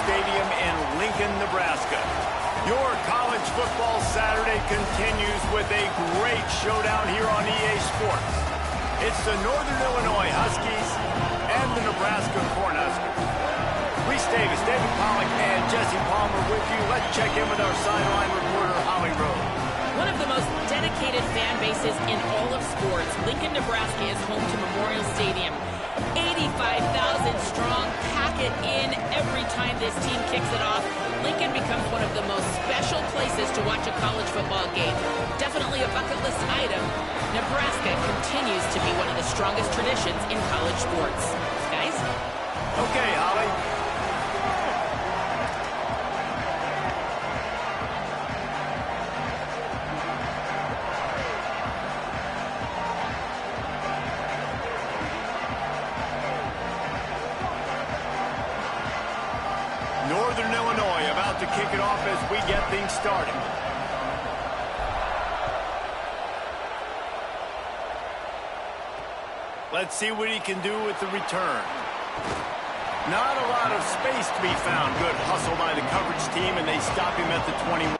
Stadium in Lincoln, Nebraska. Your college football Saturday continues with a great showdown here on EA Sports. It's the Northern Illinois Huskies and the Nebraska Cornhuskers. Reese Davis, David Pollack, and Jesse Palmer with you. Let's check in with our sideline reporter, Holly Rose. One of the most dedicated fan bases in all of sports, Lincoln, Nebraska is home to Memorial Stadium. 85,000 strong, pack it in every time this team kicks it off. Lincoln becomes one of the most special places to watch a college football game. Definitely a bucket list item. Nebraska continues to be one of the strongest traditions in college sports. Guys? Okay, Holly. Northern Illinois about to kick it off as we get things started. Let's see what he can do with the return. Not a lot of space to be found. Good hustle by the coverage team, and they stop him at the 21.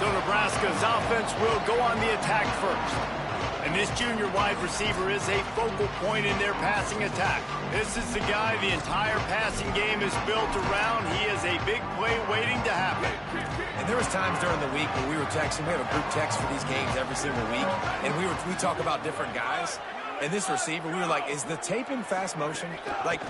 So Nebraska's offense will go on the attack first. And this junior wide receiver is a focal point in their passing attack. This is the guy the entire passing game is built around. He is a big play waiting to happen. And there was times during the week when we were texting. We have a group text for these games every single week. And we talk about different guys. And this receiver, we were like, is the tape in fast motion? Like,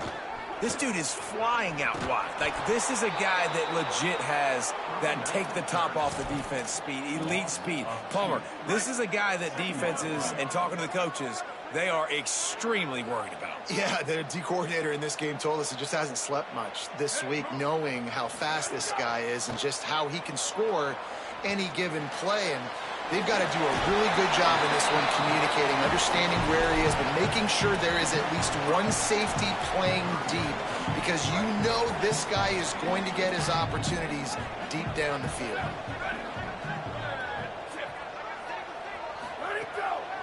this dude is flying out wide. Like, this is a guy that legit has that take the top off the defense speed, elite speed. Palmer, this is a guy that defenses, and talking to the coaches, they are extremely worried about. Yeah, the D coordinator in this game told us he just hasn't slept much this week, knowing how fast this guy is and just how he can score any given play. And they've got to do a really good job in this one, communicating, understanding where he is, but making sure there is at least one safety playing deep, because you know this guy is going to get his opportunities deep down the field.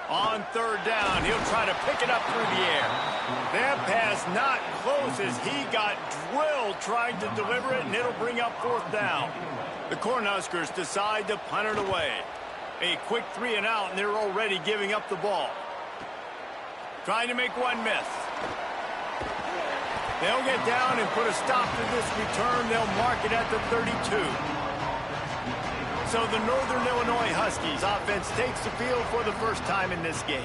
On third down, he'll try to pick it up through the air. That pass not close as he got drilled trying to deliver it, and it'll bring up fourth down. The Cornhuskers decide to punt it away. A quick 3 and out, and they're already giving up the ball. Trying to make one miss. They'll get down and put a stop to this return. They'll mark it at the 32. So the Northern Illinois Huskies offense takes the field for the first time in this game.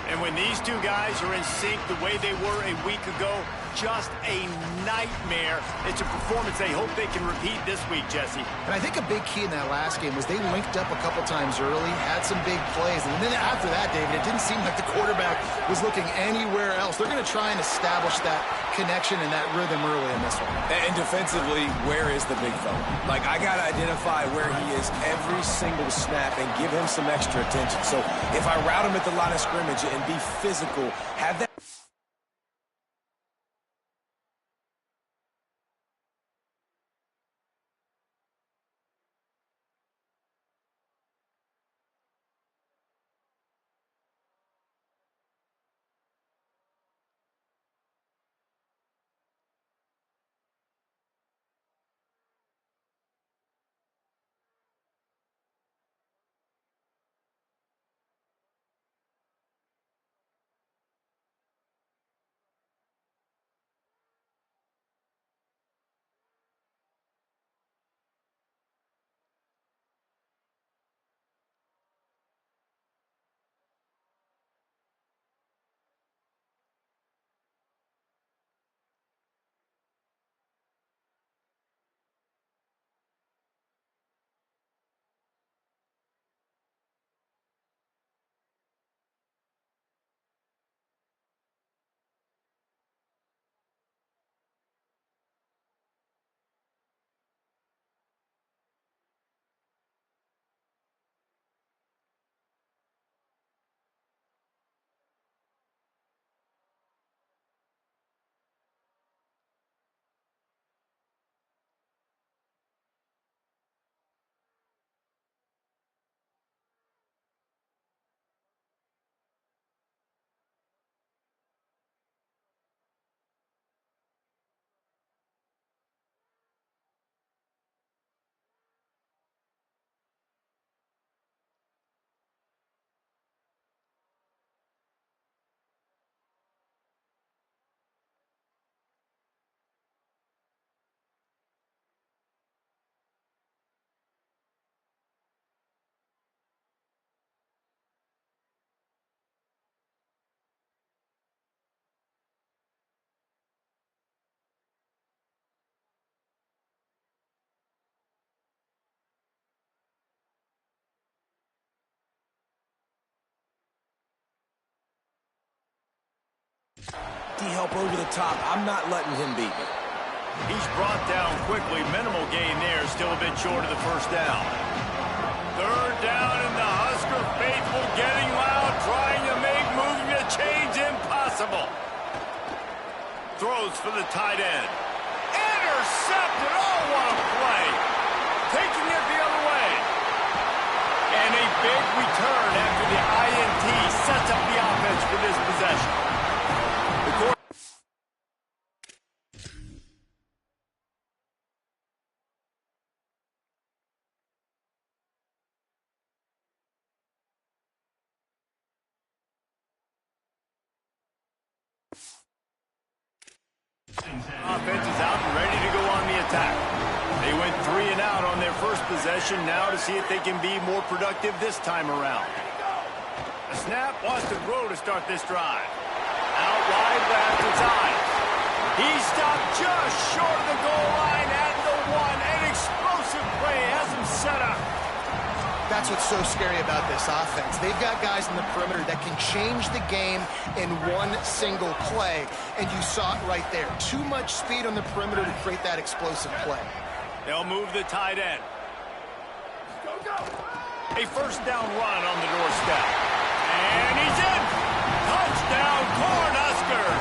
And when these two guys are in sync the way they were a week ago, just a nightmare. It's a performance they hope they can repeat this week, Jesse. And I think a big key in that last game was they linked up a couple times early, had some big plays, and then after that, David, it didn't seem like the quarterback was looking anywhere else. They're going to try and establish that connection and that rhythm early in this one. And defensively, where is the big fella? Like, I got to identify where he is every single snap and give him some extra attention. So if I route him at the line of scrimmage and be physical, have that safety help over the top. I'm not letting him beat me. He's brought down quickly. Minimal gain there. Still a bit short of the first down. Third down, and the Husker faithful getting loud, trying to make moving the chains impossible. Throws for the tight end. Intercepted. Oh, what a play. Taking it the other way. And a big return after the INT sets up the offense for this possession. Offense is out and ready to go on the attack. They went 3 and out on their first possession, now to see if they can be more productive this time around. The snap wants to throw to start this drive. Out wide left, it's on. He stopped just short of the goal line at the 1. An explosive play has him set up. That's what's so scary about this offense. They've got guys in the perimeter that can change the game in one single play, and you saw it right there. Too much speed on the perimeter to create that explosive play. They'll move the tight end. A first down run on the doorstep. And he's in. Touchdown, Cornhuskers.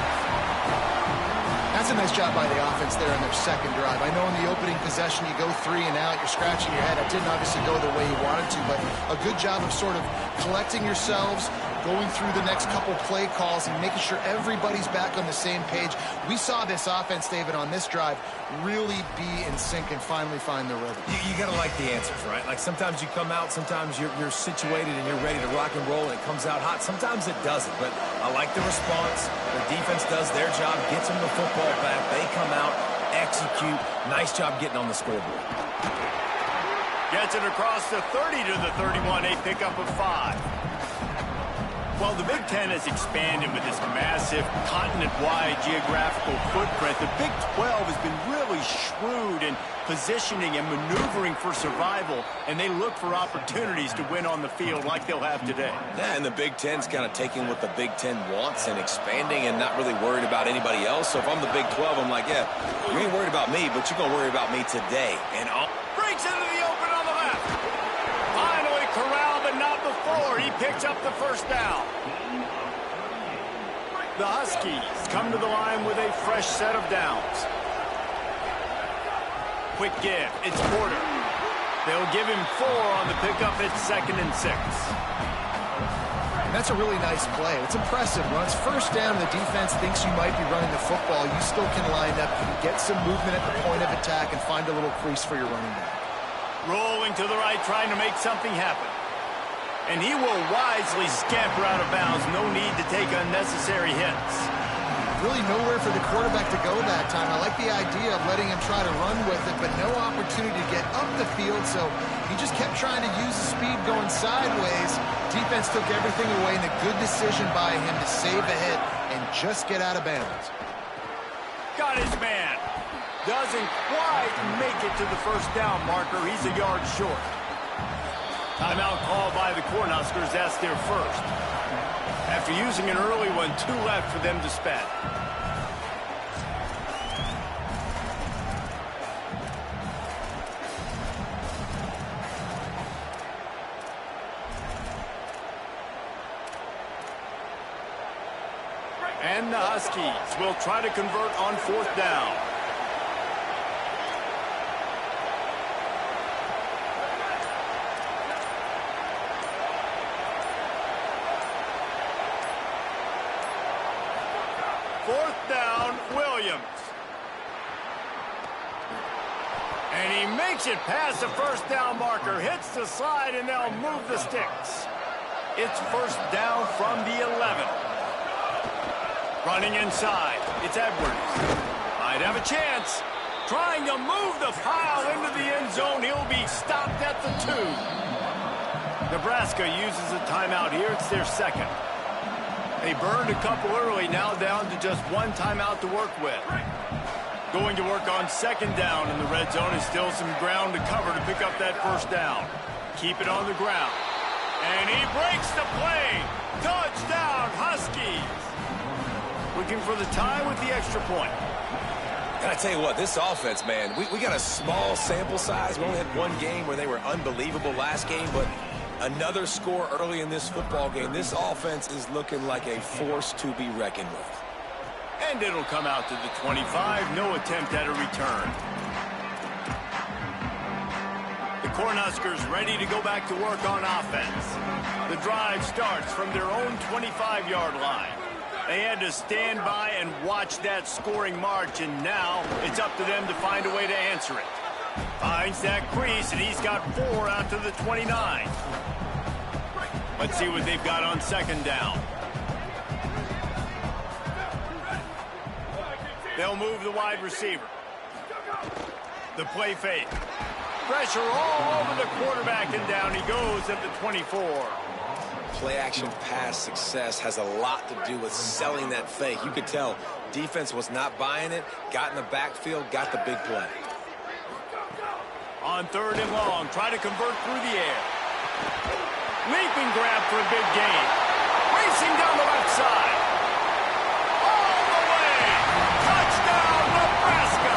That's a nice job by the offense there on their second drive. I know in the opening possession you go 3 and out, you're scratching your head. It didn't obviously go the way you wanted to, but a good job of sort of collecting yourselves, going through the next couple play calls and making sure everybody's back on the same page. We saw this offense, David, on this drive really be in sync and finally find the rhythm. You got to like the answers, right? Like sometimes you come out, sometimes you're situated and you're ready to rock and roll and it comes out hot. Sometimes it doesn't, but I like the response. The defense does their job, gets them the football back. They come out, execute. Nice job getting on the scoreboard. Gets it across the 30 to the 31, a pickup of 5. Well, the Big Ten has expanded with this massive continent-wide geographical footprint. The Big 12 has been really shrewd in positioning and maneuvering for survival, and they look for opportunities to win on the field like they'll have today. Yeah, and the Big Ten's kind of taking what the Big Ten wants and expanding and not really worried about anybody else. So if I'm the Big 12, I'm like, yeah, you ain't worried about me, but you're going to worry about me today. And breaks into the open on the left. Finally corralled, but not before. He picks up the first down. The Huskies come to the line with a fresh set of downs. Quick give. It's Porter. They'll give him 4 on the pickup. It's 2nd and 6. That's a really nice play. It's impressive. When it's first down and the defense thinks you might be running the football, you still can line up, get some movement at the point of attack, and find a little crease for your running back. Rolling to the right, trying to make something happen. And he will wisely scamper out of bounds. No need to take unnecessary hits. Really nowhere for the quarterback to go that time. I like the idea of letting him try to run with it, but no opportunity to get up the field, so he just kept trying to use the speed going sideways. Defense took everything away, and a good decision by him to save a hit and just get out of bounds. Got his man. Doesn't quite make it to the first down marker. He's a yard short. Timeout called by the Cornhuskers. That's their first. After using an early one, 2 left for them to spend. And the Huskies will try to convert on 4th down. And he makes it past the first down marker, hits the slide, and they'll move the sticks. It's first down from the 11. Running inside, it's Edwards. Might have a chance. Trying to move the pile into the end zone. He'll be stopped at the 2. Nebraska uses a timeout here. It's their second. They burned a couple early, now down to just 1 timeout to work with. Going to work on 2nd down in the red zone, and still some ground to cover to pick up that first down. Keep it on the ground. And he breaks the play. Touchdown, Huskies. looking for the tie with the extra point. And I tell you what, this offense, man, we got a small sample size. We only had one game where they were unbelievable last game, but another score early in this football game. This offense is looking like a force to be reckoned with. And it'll come out to the 25. No attempt at a return. The Cornhuskers ready to go back to work on offense. The drive starts from their own 25-yard line. They had to stand by and watch that scoring march, and now it's up to them to find a way to answer it. Finds that crease, and he's got 4 out to the 29. Let's see what they've got on second down. They'll move the wide receiver. The play fake. Pressure all over the quarterback, and down he goes at the 24. Play-action pass success has a lot to do with selling that fake. You could tell defense was not buying it, got in the backfield, got the big play. On third and long, try to convert through the air. Leaping grab for a big gain. Racing down the left side. All the way. Touchdown, Nebraska.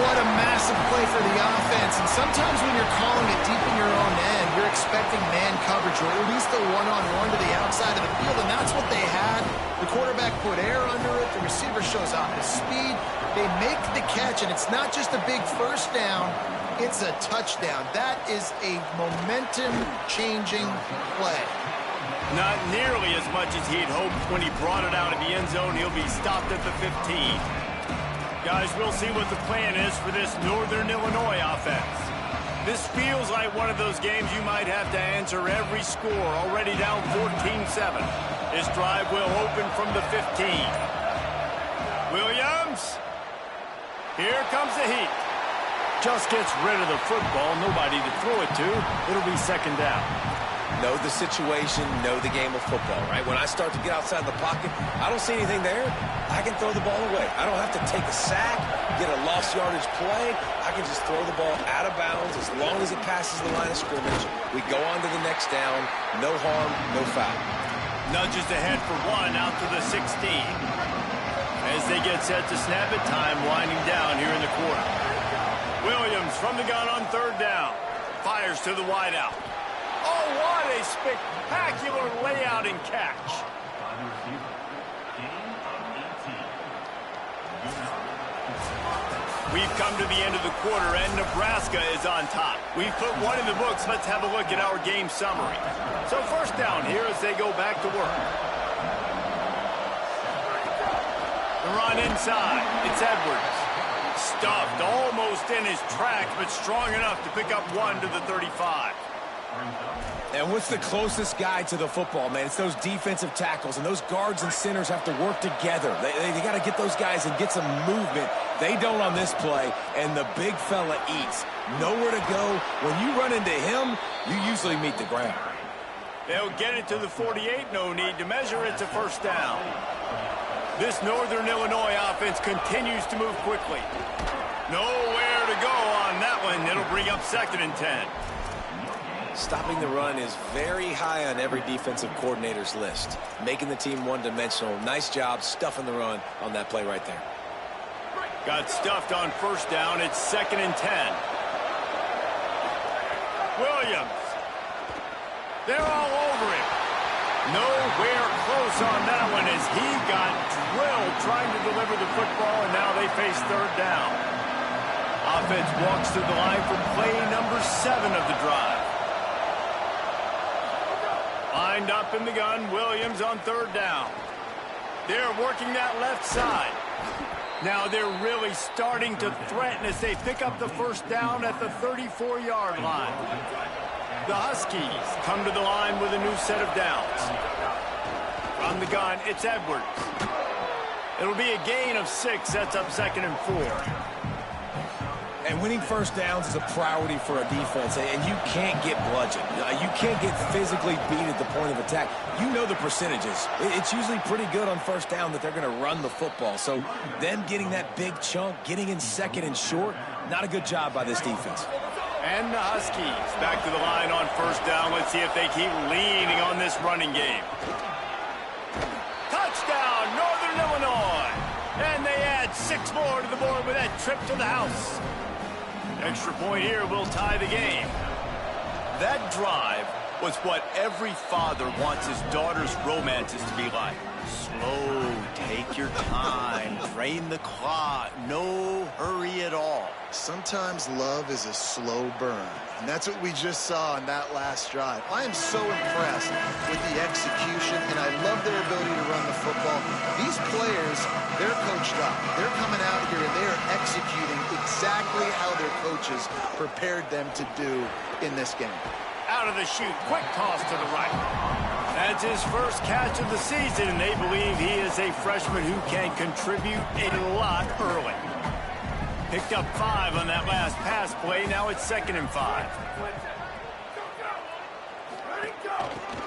What a massive play for the offense. And sometimes when you're calling it deep in your own end, you're expecting man coverage or at least a one-on-one to the outside of the field, and that's what they had. The quarterback put air under it. The receiver shows off his speed. They make the catch, and it's not just a big first down. It's a touchdown. That is a momentum-changing play. Not nearly as much as he'd hoped when he brought it out of the end zone. He'll be stopped at the 15. Guys, we'll see what the plan is for this Northern Illinois offense. This feels like one of those games you might have to answer every score. Already down 14-7. This drive will open from the 15. Williams. Here comes the heat. Just gets rid of the football. Nobody to throw it to. It'll be second down. Know the situation, know the game of football, right? When I start to get outside the pocket, I don't see anything there. I can throw the ball away. I don't have to take a sack, get a lost yardage play. I can just throw the ball out of bounds as long as it passes the line of scrimmage. We go on to the next down. No harm, no foul. Nudges ahead for 1 out to the 16. As they get set to snap it, time winding down here in the quarter. Williams from the gun on third down. Fires to the wideout. Oh, what a spectacular layout and catch. We've come to the end of the quarter, and Nebraska is on top. We've put one in the books. Let's have a look at our game summary. So first down here as they go back to work. The run inside. It's Edwards. Stuffed almost in his tracks, but strong enough to pick up 1 to the 35. And what's the closest guy to the football, man? It's those defensive tackles, and those guards and centers have to work together. They got to get those guys and get some movement. They don't on this play, and the big fella eats. Nowhere to go. When you run into him, you usually meet the ground. They'll get it to the 48. No need to measure. It's a first down. This Northern Illinois offense continues to move quickly. Nowhere to go on that one. It'll bring up second and 10. Stopping the run is very high on every defensive coordinator's list. Making the team one-dimensional. Nice job stuffing the run on that play right there. Got stuffed on first down. It's second and 10. Williams. They're all over him. Nowhere close on that one as he got drilled trying to deliver the football, and now they face third down. Offense walks to the line for play number 7 of the drive. Lined up in the gun, Williams on third down. They're working that left side. Now they're really starting to threaten as they pick up the first down at the 34-yard line. The Huskies come to the line with a new set of downs. From the gun, it's Edwards. It'll be a gain of 6. That's up second and 4. And winning first downs is a priority for a defense, and you can't get bludgeoned. You can't get physically beat at the point of attack. You know the percentages. It's usually pretty good on first down that they're going to run the football. So them getting that big chunk, getting in second and short, not a good job by this defense. And the Huskies back to the line on first down. Let's see if they keep leaning on this running game. Touchdown! more to the board with that trip to the house. Extra point here will tie the game. That drive was what every father wants his daughter's romances to be like. Slow, take your time, drain the clock, no hurry at all. Sometimes love is a slow burn, and that's what we just saw on that last drive. I am so impressed with the execution, and I love their ability to run the football. These players, they're coached up. They're coming out here, and they are executing exactly how their coaches prepared them to do in this game. Out of the chute, quick toss to the right. That's his first catch of the season, and they believe he is a freshman who can contribute a lot early. Picked up 5 on that last pass play. Now it's 2nd and 5.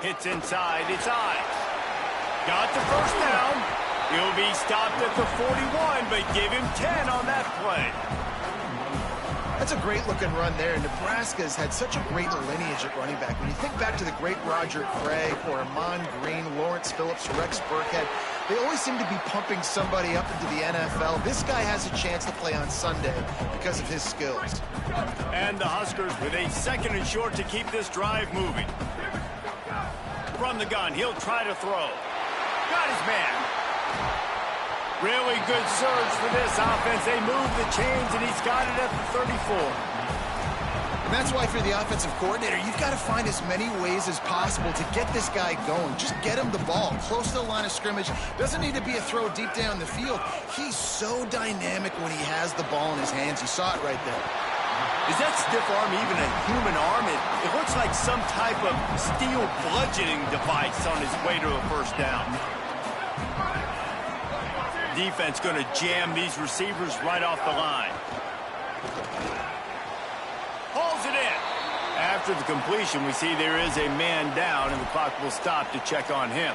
Hits inside. It's Ives. Got the first down. He'll be stopped at the 41, but give him 10 on that play. That's a great-looking run there. Nebraska has had such a great lineage at running back. When you think back to the great Roger Craig or Amon Green, Lawrence Phillips, Rex Burkhead, they always seem to be pumping somebody up into the NFL. This guy has a chance to play on Sunday because of his skills. And the Huskers with a 2nd and short to keep this drive moving. From the gun, he'll try to throw. Got his man. Really good surge for this offense. They move the chains, and he's got it at the 34. And that's why, for the offensive coordinator, you've got to find as many ways as possible to get this guy going. Just get him the ball close to the line of scrimmage. Doesn't need to be a throw deep down the field. He's so dynamic when he has the ball in his hands. You saw it right there. Is that stiff arm even a human arm? It looks like some type of steel bludgeoning device on his way to a first down. Defense going to jam these receivers right off the line. Hauls it in. After the completion, we see there is a man down, and the clock will stop to check on him.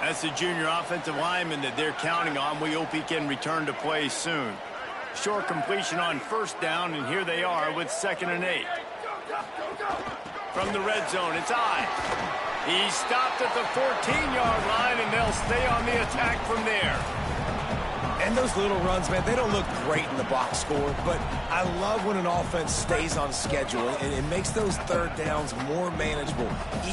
That's the junior offensive lineman that they're counting on. We hope he can return to play soon. Short completion on first down, and here they are with 2nd and 8. From the red zone, it's Ives. He's stopped at the 14-yard line, and they'll stay on the attack from there. And those little runs, man, they don't look great in the box score, but I love when an offense stays on schedule, and it makes those third downs more manageable,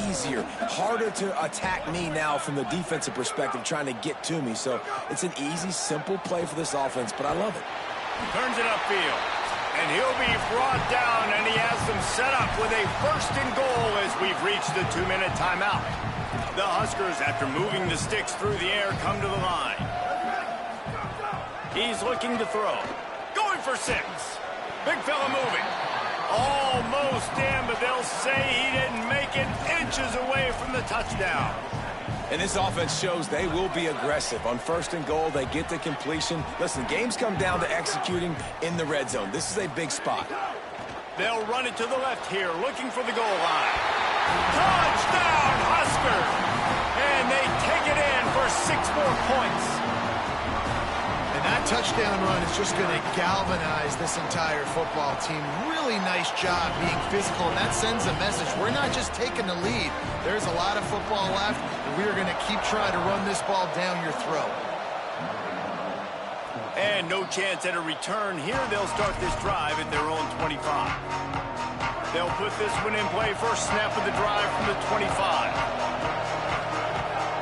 easier, harder to attack me now from the defensive perspective trying to get to me. So it's an easy, simple play for this offense, but I love it. Turns it upfield, and he'll be brought down, and he has them set up with a 1st and goal as we've reached the 2-minute timeout. The Huskers, after moving the sticks through the air, come to the line. He's looking to throw. Going for 6. Big fella moving. Almost in, but they'll say he didn't make it, inches away from the touchdown. And this offense shows they will be aggressive. On 1st and goal, they get the completion. Listen, games come down to executing in the red zone. This is a big spot. They'll run it to the left here, looking for the goal line. Touchdown, Huskers! And they take it in for 6 more points. And that touchdown run is just going to galvanize this entire football team. Really nice job being physical, and that sends a message. We're not just taking the lead. There's a lot of football left, and we are going to keep trying to run this ball down your throat. And no chance at a return here. They'll start this drive at their own 25. They'll put this one in play. First snap of the drive from the 25.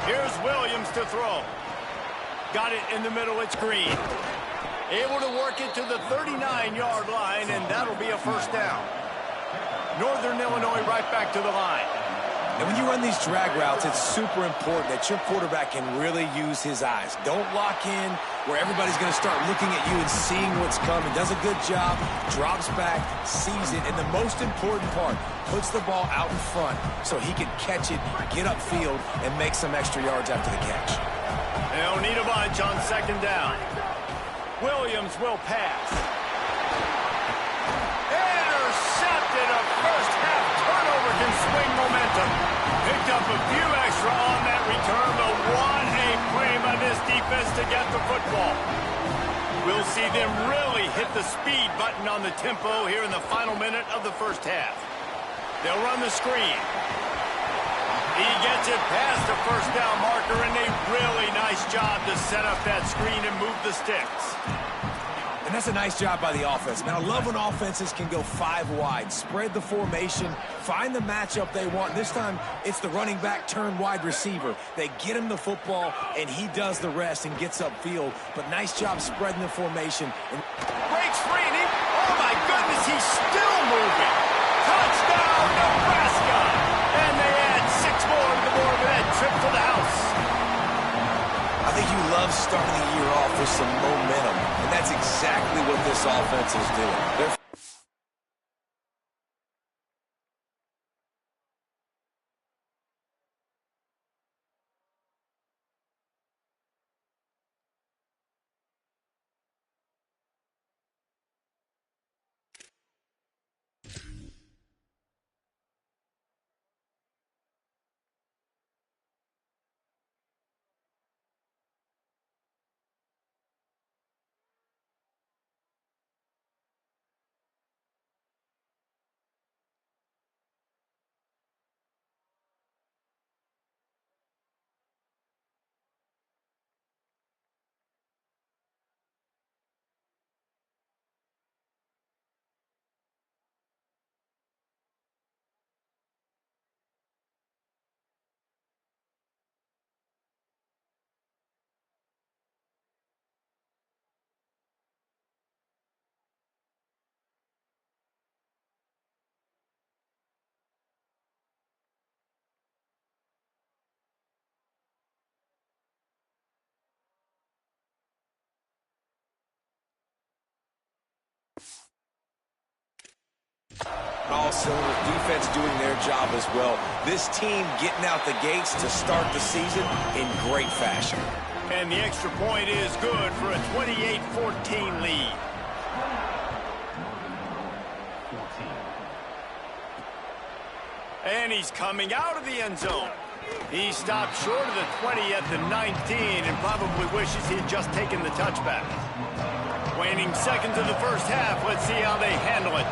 Here's Williams to throw. Got it in the middle. It's Green. Able to work it to the 39-yard line, and that'll be a first down. Northern Illinois right back to the line. And when you run these drag routes, it's super important that your quarterback can really use his eyes. Don't lock in where everybody's going to start looking at you and seeing what's coming. Does a good job, drops back, sees it, and the most important part, puts the ball out in front so he can catch it, get upfield, and make some extra yards after the catch. They'll need a bunch on 2nd down. Williams will pass. Intercepted. A first-half turnover can swing momentum. Picked up a few extra on that return, but what a play by this defense to get the football. We'll see them really hit the speed button on the tempo here in the final minute of the first half. They'll run the screen. He gets it past the first down marker, and a really nice job to set up that screen and move the sticks. And that's a nice job by the offense. Man, I love when offenses can go 5 wide, spread the formation, find the matchup they want. This time, it's the running back turned wide receiver. They get him the football, and he does the rest and gets upfield. But nice job spreading the formation. Breaks free, and oh my goodness, he's still moving. Touchdown, Nebraska! And they add 6 more to the board with that trip to the house. I think you love starting the year off with some momentum, and that's exactly what this offense is doing. All cylinders, defense doing their job as well. This team getting out the gates to start the season in great fashion. And the extra point is good for a 28-14 lead. And he's coming out of the end zone. He stopped short of the 20 at the 19 and probably wishes he had just taken the touchback. Waning seconds of the first half. Let's see how they handle it.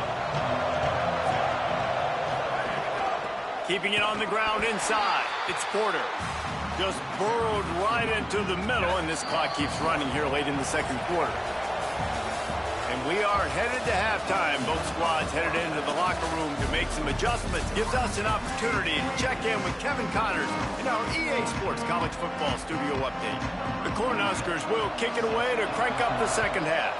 Keeping it on the ground inside. It's Porter. Just burrowed right into the middle, and this clock keeps running here late in the second quarter. And we are headed to halftime. Both squads headed into the locker room to make some adjustments. Gives us an opportunity to check in with Kevin Connors in our EA Sports College Football Studio update. The Cornhuskers will kick it away to crank up the second half.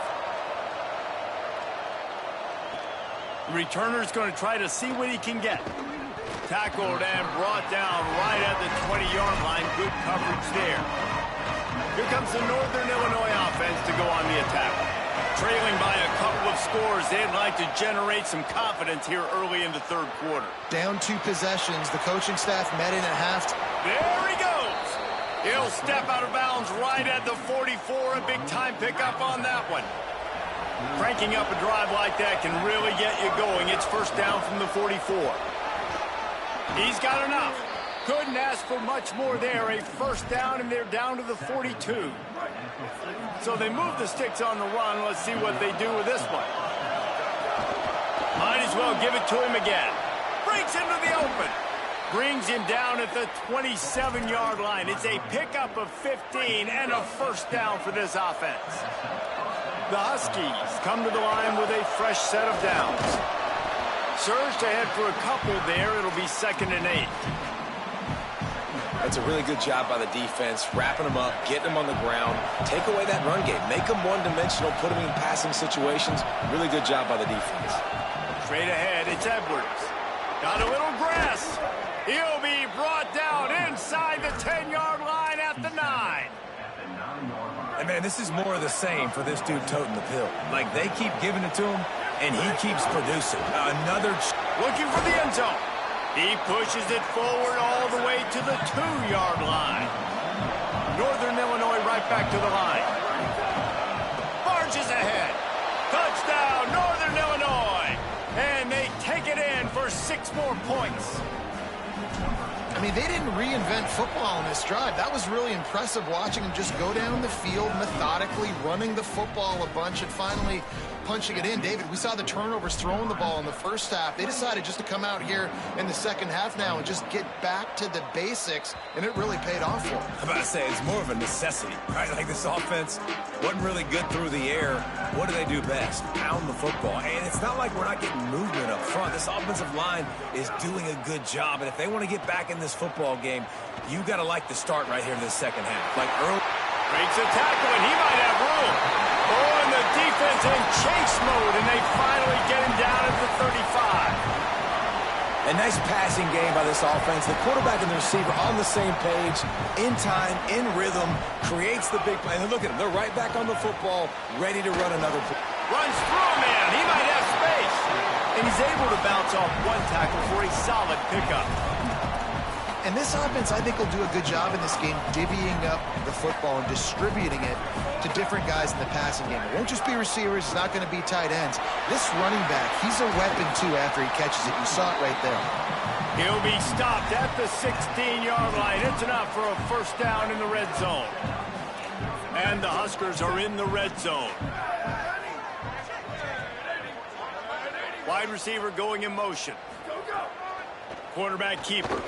The returner's going to try to see what he can get. Tackled and brought down right at the 20-yard line. Good coverage there. Here comes the Northern Illinois offense to go on the attack. Trailing by a couple of scores, they'd like to generate some confidence here early in the third quarter. Down 2 possessions. The coaching staff met in at half. There he goes. He'll step out of bounds right at the 44. A big-time pickup on that one. Cranking up a drive like that can really get you going. It's first down from the 44. He's got enough. Couldn't ask for much more there. A first down, and they're down to the 42. So they move the sticks on the run. Let's see what they do with this one. Might as well give it to him again. Breaks into the open. Brings him down at the 27-yard line. It's a pickup of 15 and a first down for this offense. The Huskies come to the line with a fresh set of downs. Surged ahead for a couple there. It'll be 2nd and 8. That's a really good job by the defense, wrapping them up, getting them on the ground, take away that run game, make them one-dimensional, put them in passing situations. Really good job by the defense. Straight ahead, it's Edwards. Got a little grass. He'll be brought down inside the 10-yard line at the 9. And, man, this is more of the same for this dude toting the pill. Like, they keep giving it to him, and he keeps producing. Another... Looking for the end zone. He pushes it forward all the way to the 2-yard line. Northern Illinois right back to the line. Barges ahead. Touchdown, Northern Illinois. And they take it in for 6 more points. I mean, they didn't reinvent football in this drive. That was really impressive watching them just go down the field methodically, running the football a bunch, and finally punching it in. David, we saw the turnovers throwing the ball in the first half. They decided just to come out here in the second half now and just get back to the basics, and it really paid off for them. I'm about to say, it's more of a necessity, right? Like, this offense wasn't really good through the air. What do they do best? Pound the football. And it's not like we're not getting movement up front. This offensive line is doing a good job, and if they want to get back in this football game, you got to like the start right here in this second half. Like, early. Breaks a tackle, and he might have room. Oh, and the defense in chase mode, and they finally get him down at the 35. A nice passing game by this offense. The quarterback and the receiver on the same page, in time, in rhythm, creates the big play. And look at them. They're right back on the football, ready to run another play. Runs through a man. He might have space. And he's able to bounce off one tackle for a solid pickup. And this offense, I think, will do a good job in this game divvying up the football and distributing it to different guys in the passing game. It won't just be receivers. It's not going to be tight ends. This running back, he's a weapon, too, after he catches it. You saw it right there. He'll be stopped at the 16-yard line. It's enough for a first down in the red zone. And the Huskers are in the red zone. Wide receiver going in motion. Quarterback keeper.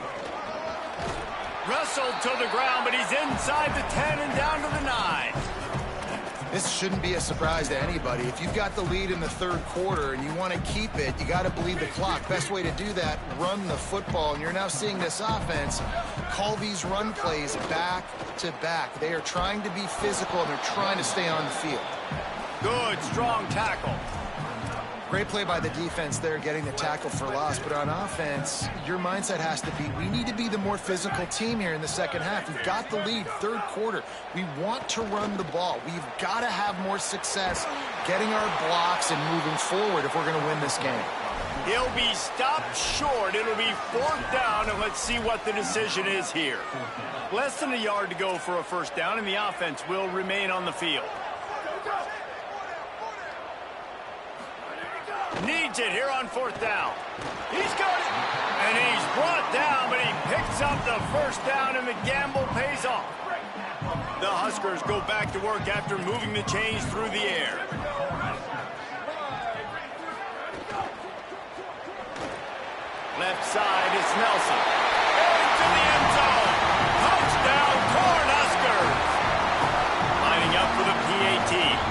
Wrestled to the ground, but he's inside the 10 and down to the 9. This shouldn't be a surprise to anybody. If you've got the lead in the third quarter and you want to keep it, you got to bleed the clock. Best way to do that, run the football. And you're now seeing this offense call these run plays back to back. They are trying to be physical, and they're trying to stay on the field. Good, strong tackle. Great play by the defense there, getting the tackle for loss. But on offense, your mindset has to be, we need to be the more physical team here in the second half. We've got the lead, third quarter. We want to run the ball. We've got to have more success getting our blocks and moving forward if we're going to win this game. He'll be stopped short. It'll be fourth down, and let's see what the decision is here. Less than a yard to go for a first down, and the offense will remain on the field. Needs it here on fourth down. He's got it. And he's brought down, but he picks up the first down, and the gamble pays off. The Huskers go back to work after moving the chains through the air. Left side, it's Nelson. Into the end zone. Touchdown, Cornhuskers. Lining up for the PAT.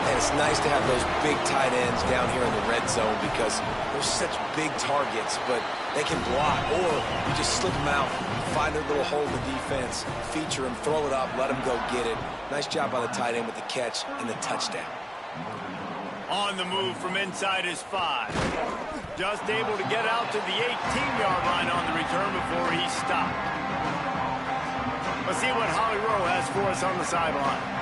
And it's nice to have those big tight ends down here in the red zone because they're such big targets, but they can block, or you just slip them out, find their little hole in the defense, feature them, throw it up, let them go get it. Nice job by the tight end with the catch and the touchdown. On the move from inside his 5. Just able to get out to the 18-yard line on the return before he stopped. Let's see what Holly Rowe has for us on the sideline.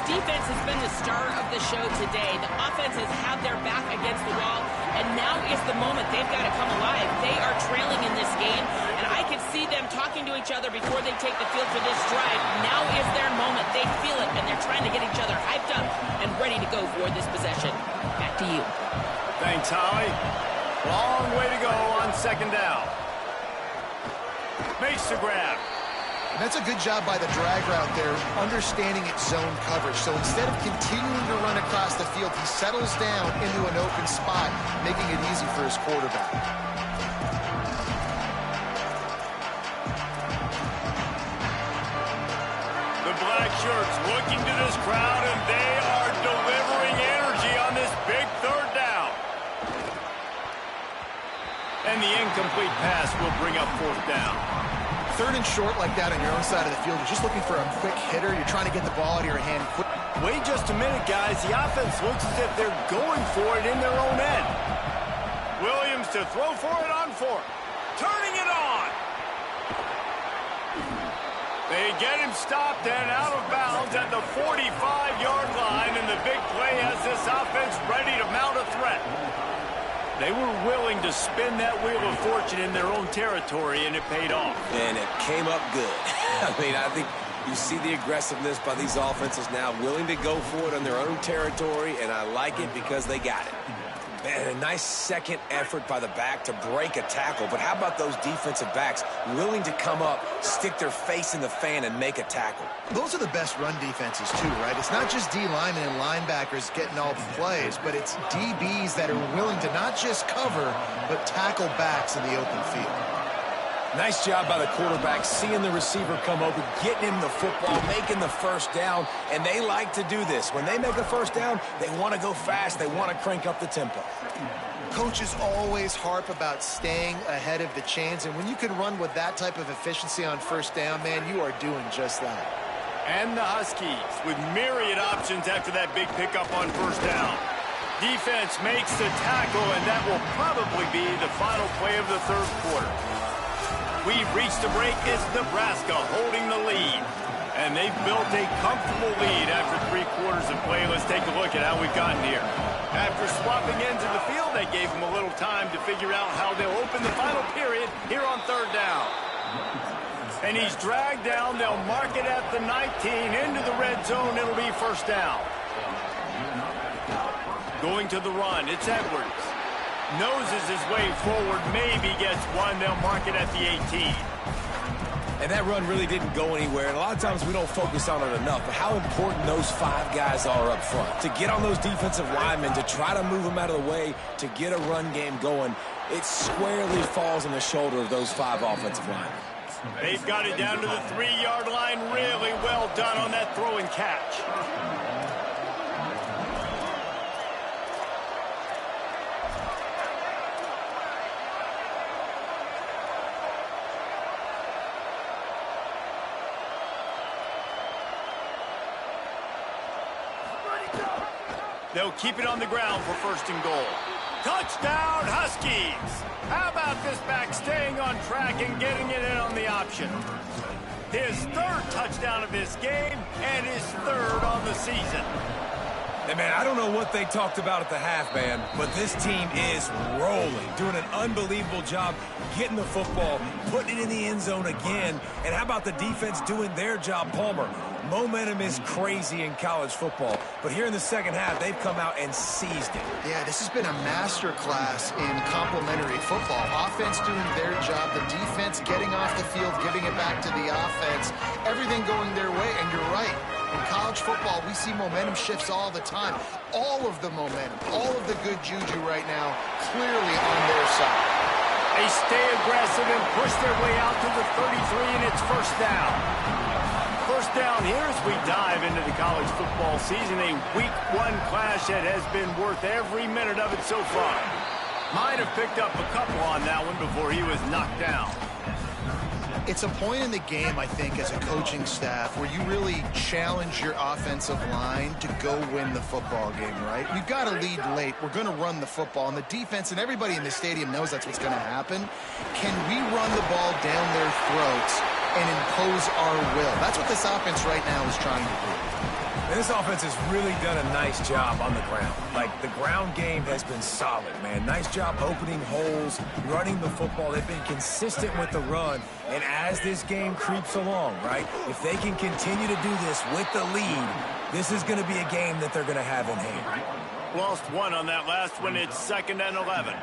defense has been the star of the show today. The offense has had their back against the wall, and now is the moment they've got to come alive. They are trailing in this game, and I can see them talking to each other before they take the field for this drive. Now is their moment. They feel it, and they're trying to get each other hyped up and ready to go for this possession. Back to you. Thanks, Holly. Long way to go on second down. Makes the grab. And that's a good job by the drag route there, understanding its zone coverage. So instead of continuing to run across the field, he settles down into an open spot, making it easy for his quarterback. The black shirts looking to this crowd, and they are delivering energy on this big third down. And the incomplete pass will bring up fourth down. Third and short like that on your own side of the field, you're just looking for a quick hitter. You're trying to get the ball out of your hand quick. Wait just a minute, guys. The offense looks as if they're going for it in their own end. Williams to throw for it on fourth. Turning it on. They get him stopped and out of bounds at the 45-yard line, and the big play has this offense ready to mount a threat. They were willing to spin that wheel of fortune in their own territory, and it paid off. And it came up good. I mean, I think you see the aggressiveness by these offenses now, willing to go for it on their own territory, and I like it because they got it. Man, a nice second effort by the back to break a tackle, but how about those defensive backs willing to come up, stick their face in the fan, and make a tackle? Those are the best run defenses, too, right? It's not just D linemen and linebackers getting all the plays, but it's DBs that are willing to not just cover, but tackle backs in the open field. Nice job by the quarterback, seeing the receiver come open, getting him the football, making the first down, and they like to do this. When they make a first down, they want to go fast, they want to crank up the tempo. Coaches always harp about staying ahead of the chains, and when you can run with that type of efficiency on first down, man, you are doing just that. And the Huskies with myriad options after that big pickup on first down. Defense makes the tackle, and that will probably be the final play of the third quarter. We've reached the break. It's Nebraska holding the lead. And they've built a comfortable lead after 3 quarters of play. Let's take a look at how we've gotten here. After swapping ends of the field, they gave them a little time to figure out how they'll open the final period here on third down. And he's dragged down. They'll mark it at the 19 into the red zone. It'll be first down. Going to the run. It's Edwards. Noses his way forward, maybe gets one. They'll mark it at the 18. And that run really didn't go anywhere. And a lot of times we don't focus on it enough. But how important those 5 guys are up front. To get on those defensive linemen, to try to move them out of the way, to get a run game going, it squarely falls on the shoulder of those 5 offensive linemen. They've got it down to the 3-yard line. Really well done on that throw and catch. They'll keep it on the ground for first and goal. Touchdown, Huskies! How about this back staying on track and getting it in on the option? His 3rd touchdown of this game and his 3rd on the season. Hey, man, I don't know what they talked about at the half, man, but this team is rolling, doing an unbelievable job getting the football, putting it in the end zone again. And how about the defense doing their job, Palmer? Momentum is crazy in college football, but here in the second half, they've come out and seized it. Yeah, this has been a master class in complementary football. Offense doing their job, the defense getting off the field, giving it back to the offense, everything going their way, and you're right. In college football, we see momentum shifts all the time. All of the momentum, all of the good juju right now, clearly on their side. They stay aggressive and push their way out to the 33, and it's first down. First down here as we dive into the college football season, a week 1 clash that has been worth every minute of it so far. Might have picked up a couple on that one before he was knocked down. It's a point in the game, I think, as a coaching staff where you really challenge your offensive line to go win the football game, right? We've got to lead late. We're going to run the football. And the defense and everybody in the stadium knows that's what's going to happen. Can we run the ball down their throats and impose our will? That's what this offense right now is trying to do. And this offense has really done a nice job on the ground. Like, the ground game has been solid, man. Nice job opening holes, running the football. They've been consistent with the run. And as this game creeps along, right, if they can continue to do this with the lead, this is going to be a game that they're going to have in hand. Lost one on that last one. It's 2nd and 11.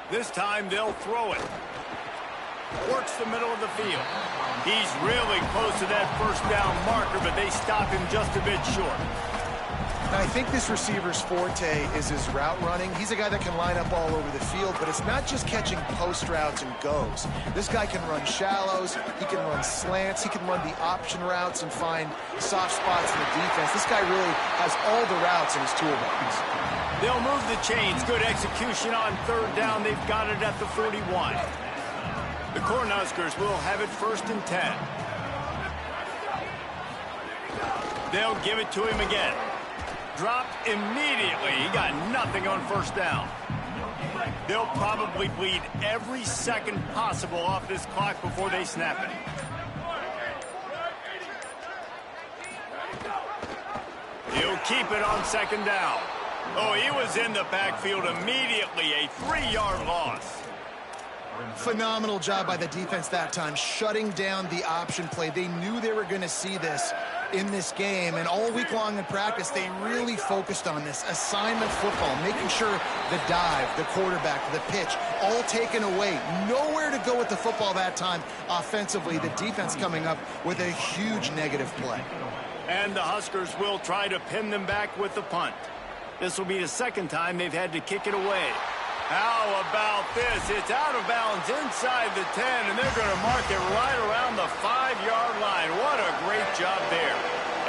This time they'll throw it. Works the middle of the field. He's really close to that first down marker, but they stop him just a bit short. Now, I think this receiver's forte is his route running. He's a guy that can line up all over the field, but it's not just catching post routes and goes. This guy can run shallows, he can run slants, he can run the option routes and find soft spots in the defense. This guy really has all the routes in his toolbox. They'll move the chains. Good execution on 3rd down. They've got it at the 41. The Cornhuskers will have it 1st and 10. They'll give it to him again. Dropped immediately. He got nothing on 1st down. They'll probably bleed every second possible off this clock before they snap it. He'll keep it on 2nd down. Oh, he was in the backfield immediately. A 3-yard loss. Phenomenal job by the defense that time, shutting down the option play. They knew they were going to see this in this game, and all week long in practice, they really focused on this assignment football, making sure the dive, the quarterback, the pitch, all taken away. Nowhere to go with the football that time offensively. The defense coming up with a huge negative play. And the Huskers will try to pin them back with the punt. This will be the 2nd time they've had to kick it away. How about this? It's out of bounds inside the 10, and they're going to mark it right around the 5-yard line. What a great job there.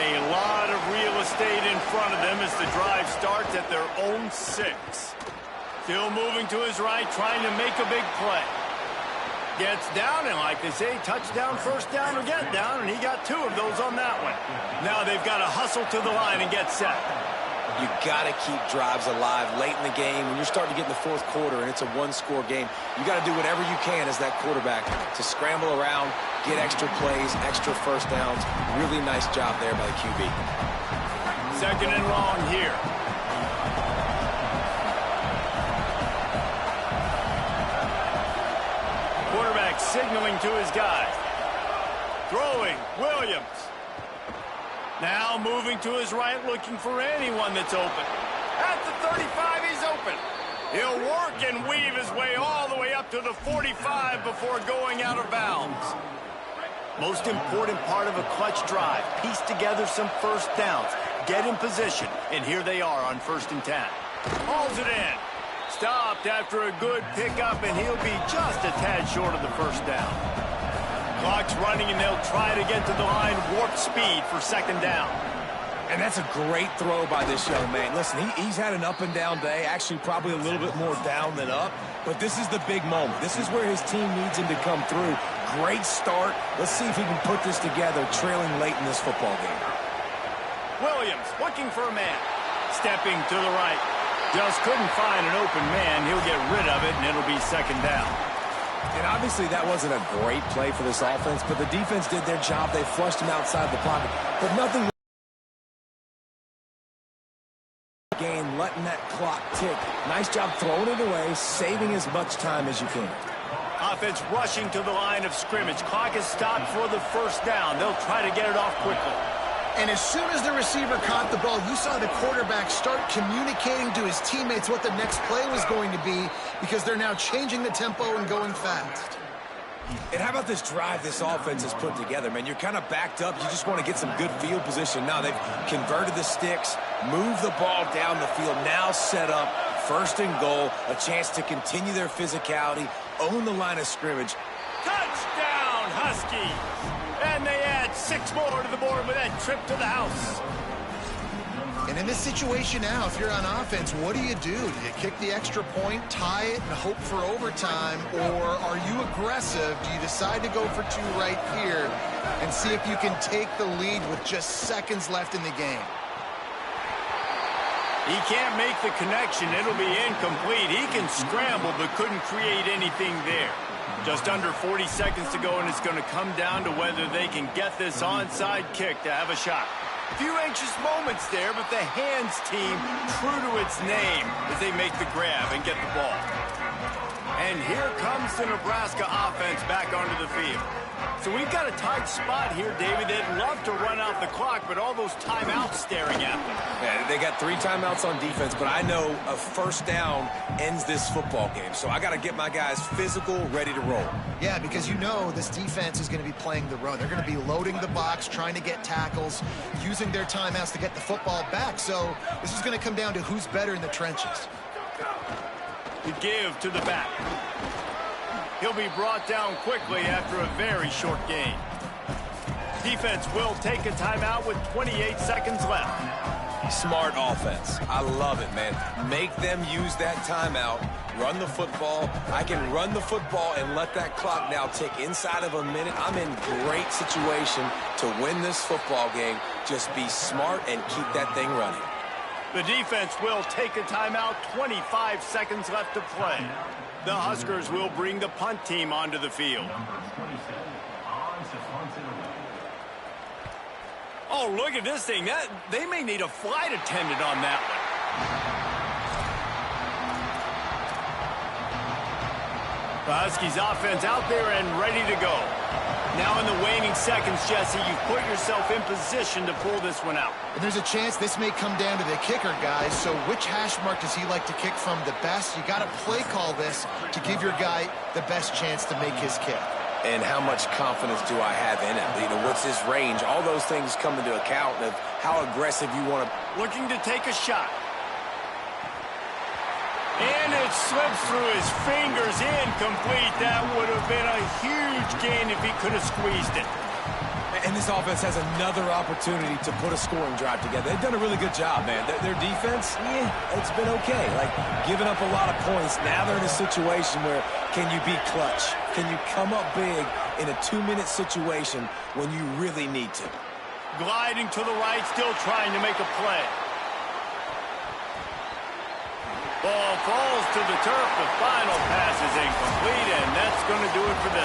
A lot of real estate in front of them as the drive starts at their own 6. Still moving to his right, trying to make a big play. Gets down, and like they say, touchdown, 1st down, or get down, and he got 2 of those on that one. Now they've got to hustle to the line and get set. You got to keep drives alive late in the game. When you're starting to get in the 4th quarter and it's a 1-score game, you got to do whatever you can as that quarterback to scramble around, get extra plays, extra 1st downs. Really nice job there by the QB. 2nd and long here. Quarterback signaling to his guy. Throwing, Williams. Now moving to his right, looking for anyone that's open. At the 35, he's open. He'll work and weave his way all the way up to the 45 before going out of bounds. Most important part of a clutch drive. Piece together some 1st downs. Get in position. And here they are on 1st and 10. Hauls it in. Stopped after a good pickup, and he'll be just a tad short of the 1st down. Clock's running, and they'll try to get to the line warp speed for 2nd down. And that's a great throw by this young man. Listen, he's had an up-and-down day, actually probably a little bit more down than up, but this is the big moment. This is where his team needs him to come through. Great start. Let's see if he can put this together, trailing late in this football game. Williams looking for a man. Stepping to the right. Just couldn't find an open man. He'll get rid of it, and it'll be 2nd down. And obviously that wasn't a great play for this offense, but the defense did their job. They flushed him outside the pocket. But nothing game, letting that clock tick. Nice job throwing it away, saving as much time as you can. Offense rushing to the line of scrimmage. Clock is stopped for the 1st down. They'll try to get it off quickly. And as soon as the receiver caught the ball, you saw the quarterback start communicating to his teammates what the next play was going to be, because they're now changing the tempo and going fast. And how about this drive this offense has put together, man? You're kind of backed up. You just want to get some good field position. Now they've converted the sticks, moved the ball down the field, now set up 1st and goal, a chance to continue their physicality, own the line of scrimmage. Touchdown, Huskies! And they add 6 more to the board with that trip to the house. And in this situation now, if you're on offense, what do? Do you kick the extra point, tie it, and hope for overtime? Or are you aggressive? Do you decide to go for 2 right here and see if you can take the lead with just seconds left in the game? He can't make the connection. It'll be incomplete. He can scramble but couldn't create anything there. Just under 40 seconds to go, and it's going to come down to whether they can get this onside kick to have a shot. A few anxious moments there, but the hands team true to its name as they make the grab and get the ball. And here comes the Nebraska offense back onto the field. So we've got a tight spot here, David. They'd love to run out the clock, but all those timeouts staring at them. Yeah, they got 3 timeouts on defense, but I know a first down ends this football game. So I got to get my guys physical, ready to roll. Yeah, because you know this defense is going to be playing the run. They're going to be loading the box, trying to get tackles, using their timeouts to get the football back. So this is going to come down to who's better in the trenches. To give to the back. He'll be brought down quickly after a very short gain. Defense will take a timeout with 28 seconds left. Smart offense. I love it, man. Make them use that timeout, run the football. I can run the football and let that clock now tick inside of a minute. I'm in great situation to win this football game. Just be smart and keep that thing running. The defense will take a timeout, 25 seconds left to play. The Huskers will bring the punt team onto the field. Oh, look at this thing. They may need a flight attendant on that one. The Huskies offense out there and ready to go. Now in the waning seconds, Jesse, you've put yourself in position to pull this one out. And there's a chance this may come down to the kicker, guys. So which hash mark does he like to kick from the best? You got to play call this to give your guy the best chance to make his kick. And how much confidence do I have in it? You know, what's his range? All those things come into account of how aggressive you want to. Looking to take a shot. And it slips through his fingers, incomplete. That would have been a huge gain if he could have squeezed it. And this offense has another opportunity to put a scoring drive together. They've done a really good job, man. Their defense, it's been okay. Like, giving up a lot of points. Now they're in a situation where can you be clutch? Can you come up big in a 2-minute situation when you really need to? Gliding to the right, still trying to make a play. Ball falls to the turf. The final pass is incomplete, and that's going to do it for this.